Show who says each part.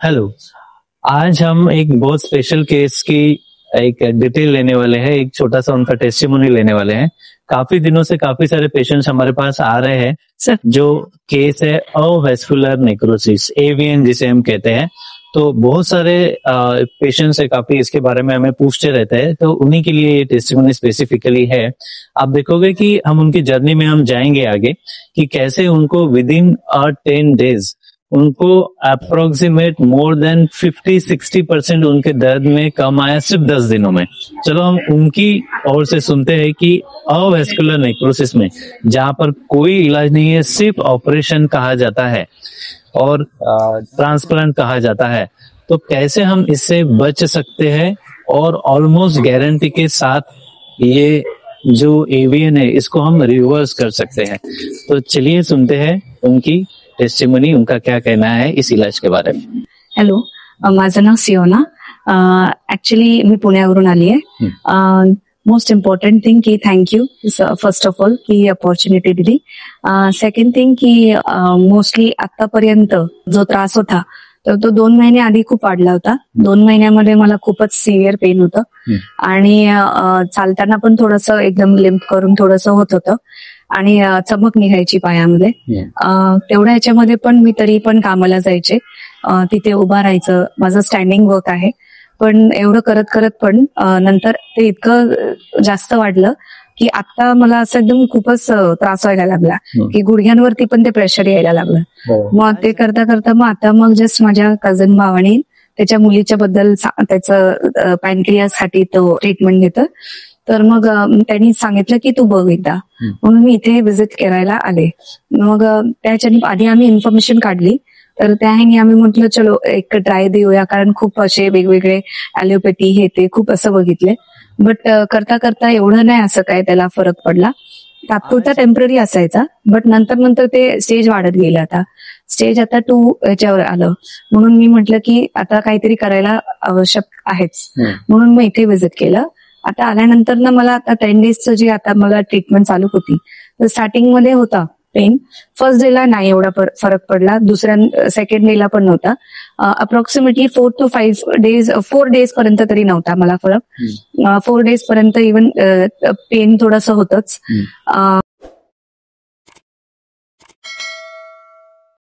Speaker 1: Hello. आज हम एक बहुत स्पेशल केस की एक डिटेल लेने वाले हैं, एक छोटा सा उनका टेस्टिमोनी लेने वाले हैं। काफी दिनों से काफी सारे पेशेंट्स हमारे पास आ रहे हैं सर, जो केस है अवेस्कुलर नेक्रोसिस, एवीएन जिसे हम कहते हैं। तो बहुत सारे पेशेंट्स है, काफी इसके बारे में हमें पूछते रहते हैं, तो उन्हीं के लिए ये टेस्टिमोनी स्पेसिफिकली है। आप देखोगे कि हम उनकी जर्नी में हम जाएंगे आगे कि कैसे उनको विद इन 10 डेज उनको अप्रोक्सीमेट मोर देन 50-60% उनके दर्द में कम आया सिर्फ 10 दिनों में। चलो हम उनकी ओर से सुनते हैं कि अवेस्कुलर नेक्रोसिस में जहां पर कोई इलाज नहीं है, सिर्फ ऑपरेशन कहा जाता है और ट्रांसप्लांट कहा जाता है, तो कैसे हम इससे बच सकते हैं और ऑलमोस्ट गारंटी के साथ ये जो एवीएन है इसको हम रिवर्स कर सकते हैं। तो चलिए सुनते हैं उनकी टेस्टिमोनी, उनका क्या कहना है इस इलाज के बारे में।
Speaker 2: हॅलो, माझं नाव सियोना. ऍक्च्युली मी पुण्यावरून आली आहे. मोस्ट इम्पॉर्टंट थिंग की थँक्यू फर्स्ट ऑफ ऑल की अपॉर्च्युनिटी दिली. सेकंड थिंग की मोस्टली आतापर्यंत जो त्रास होता तर तो 2 महिने आधी खूप वाढला होता. 2 महिन्यामध्ये मला खूपच सिव्हिअर पेन होतं आणि चालताना पण थोडंसं एकदम लिम्प करून थोडंसं होत होतं आणि चमक निघायची पायामध्ये. तेवढ्या ह्याच्यामध्ये पण मी तरी पण कामाला जायचे, तिथे उभा राहायचं. माझं स्टँडिंग वर्क आहे, पण एवढं करत करत पण नंतर ते इतकं जास्त वाढलं की आता मला असं एकदम खूपच त्रास व्हायला लागला की गुडघ्यांवरती पण ते प्रेशर यायला लागलं. मग ते करता करता मग आता मग जस्ट माझ्या कझन भावाने त्याच्या मुलीच्या बद्दल त्याचं पॅनक्रियासाठी तो ट्रीटमेंट घेतो, तर मग त्यांनी सांगितलं की तू बघ एकदा, म्हणून मी इथे व्हिजिट करायला आले. मग त्याच्याने आधी आम्ही इन्फॉर्मेशन काढली, तर त्याने आम्ही म्हटलं चलो एक ट्राय देऊया, कारण खूप असे वेगवेगळे ॲलोपॅथी हे ते खूप असं बघितले. बट करता करता एवढं नाही असं काय त्याला फरक पडला. तात्पुरता टेम्पररी असायचा, बट नंतर नंतर ते स्टेज वाढत गेलं. आता स्टेज आता 2 ह्याच्यावर आलं, म्हणून मी म्हटलं की आता काहीतरी करायला आवश्यक आहेच, म्हणून मग इथे व्हिजिट केलं. आता आल्यानंतर ना मला आता 10 डेजचं जी आता मला ट्रीटमेंट चालू होती, तर स्टार्टिंग मध्ये होता पेन. फर्स्ट डेला नाही एवढा फरक पडला, सेकंड डेला पण नव्हता. अप्रॉक्सिमेटली 4 to 5 डेज 4 डेज पर्यंत तरी नव्हता मला फरक. 4 डेज पर्यंत इव्हन पेन थोडंसं होतच.